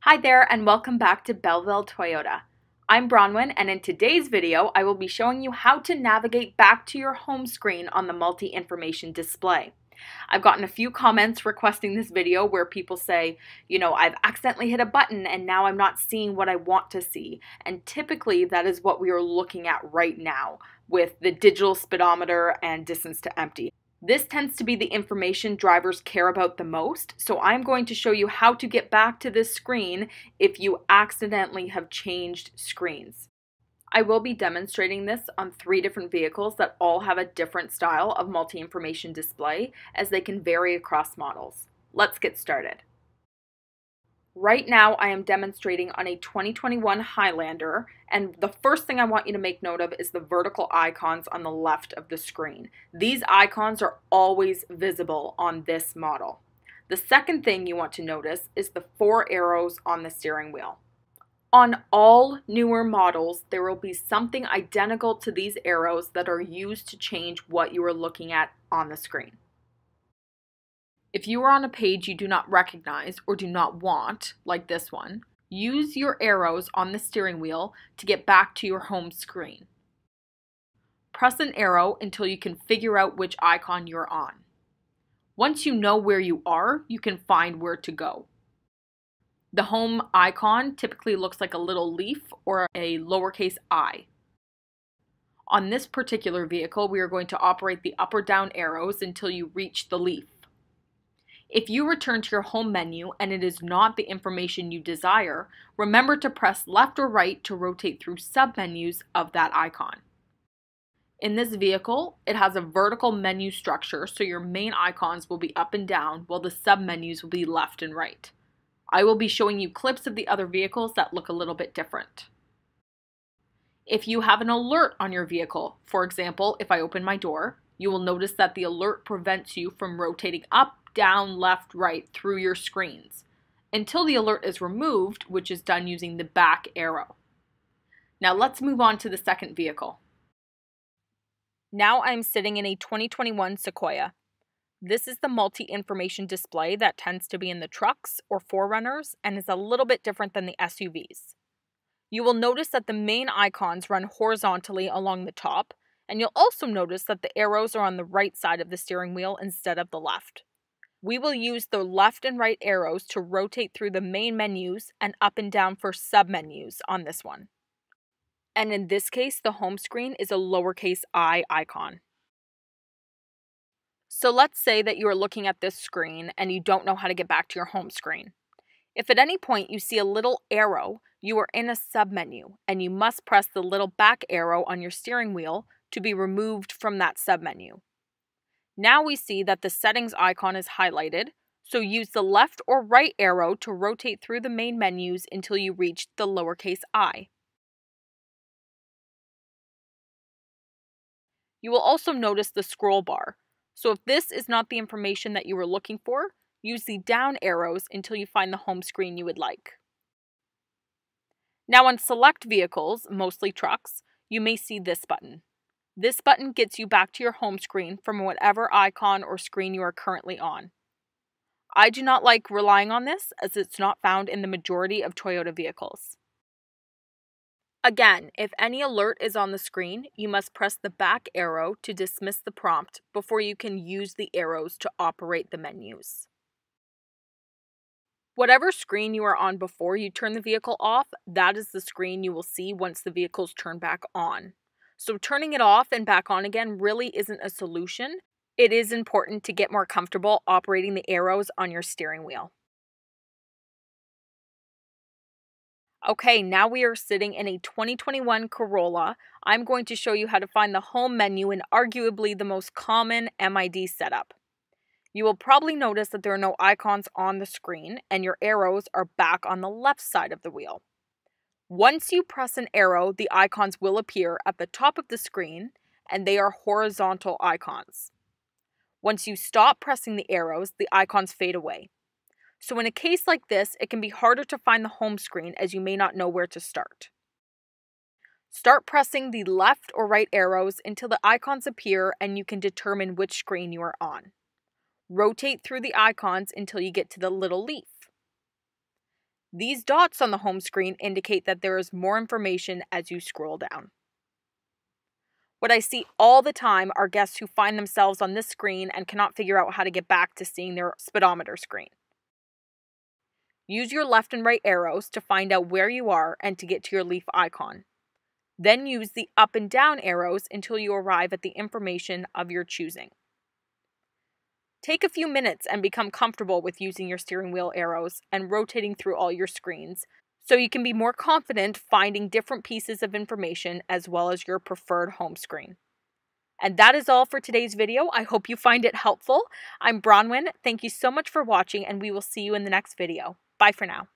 Hi there and welcome back to Belleville Toyota. I'm Bronwyn and in today's video I will be showing you how to navigate back to your home screen on the multi-information display. I've gotten a few comments requesting this video where people say, I've accidentally hit a button and now I'm not seeing what I want to see. And typically that is what we are looking at right now with the digital speedometer and distance to empty. This tends to be the information drivers care about the most, so I'm going to show you how to get back to this screen if you accidentally have changed screens. I will be demonstrating this on 3 different vehicles that all have a different style of multi-information display, as they can vary across models. Let's get started. Right now I am demonstrating on a 2021 Highlander, and the first thing I want you to make note of is the vertical icons on the left of the screen. These icons are always visible on this model. The second thing you want to notice is the 4 arrows on the steering wheel. On all newer models, there will be something identical to these arrows that are used to change what you are looking at on the screen. If you are on a page you do not recognize or do not want, like this one, use your arrows on the steering wheel to get back to your home screen. Press an arrow until you can figure out which icon you're on. Once you know where you are, you can find where to go. The home icon typically looks like a little leaf or a lowercase I. On this particular vehicle, we are going to operate the up or down arrows until you reach the leaf. If you return to your home menu and it is not the information you desire, remember to press left or right to rotate through submenus of that icon. In this vehicle, it has a vertical menu structure, so your main icons will be up and down while the submenus will be left and right. I will be showing you clips of the other vehicles that look a little bit different. If you have an alert on your vehicle, for example, if I open my door, you will notice that the alert prevents you from rotating up, down, left, right through your screens until the alert is removed, which is done using the back arrow. Now let's move on to the second vehicle. Now I'm sitting in a 2021 Sequoia. This is the multi-information display that tends to be in the trucks or 4Runners and is a little bit different than the SUVs. You will notice that the main icons run horizontally along the top, and you'll also notice that the arrows are on the right side of the steering wheel instead of the left. We will use the left and right arrows to rotate through the main menus and up and down for submenus on this one. And in this case, the home screen is a lowercase I icon. So let's say that you are looking at this screen and you don't know how to get back to your home screen. If at any point you see a little arrow, you are in a submenu and you must press the little back arrow on your steering wheel to be removed from that submenu. Now we see that the settings icon is highlighted, so use the left or right arrow to rotate through the main menus until you reach the lowercase I. You will also notice the scroll bar, so if this is not the information that you were looking for, use the down arrows until you find the home screen you would like. Now on select vehicles, mostly trucks, you may see this button. This button gets you back to your home screen from whatever icon or screen you are currently on. I do not like relying on this as it's not found in the majority of Toyota vehicles. Again, if any alert is on the screen, you must press the back arrow to dismiss the prompt before you can use the arrows to operate the menus. Whatever screen you are on before you turn the vehicle off, that is the screen you will see once the vehicle's turned back on. So turning it off and back on again really isn't a solution. It is important to get more comfortable operating the arrows on your steering wheel. Okay, now we are sitting in a 2021 Corolla. I'm going to show you how to find the home menu in arguably the most common MID setup. You will probably notice that there are no icons on the screen and your arrows are back on the left side of the wheel. Once you press an arrow, the icons will appear at the top of the screen, and they are horizontal icons. Once you stop pressing the arrows, the icons fade away. So in a case like this, it can be harder to find the home screen as you may not know where to start. Start pressing the left or right arrows until the icons appear and you can determine which screen you are on. Rotate through the icons until you get to the little leaf. These dots on the home screen indicate that there is more information as you scroll down. What I see all the time are guests who find themselves on this screen and cannot figure out how to get back to seeing their speedometer screen. Use your left and right arrows to find out where you are and to get to your leaf icon. Then use the up and down arrows until you arrive at the information of your choosing. Take a few minutes and become comfortable with using your steering wheel arrows and rotating through all your screens so you can be more confident finding different pieces of information as well as your preferred home screen. And that is all for today's video. I hope you find it helpful. I'm Bronwyn. Thank you so much for watching, and we will see you in the next video. Bye for now.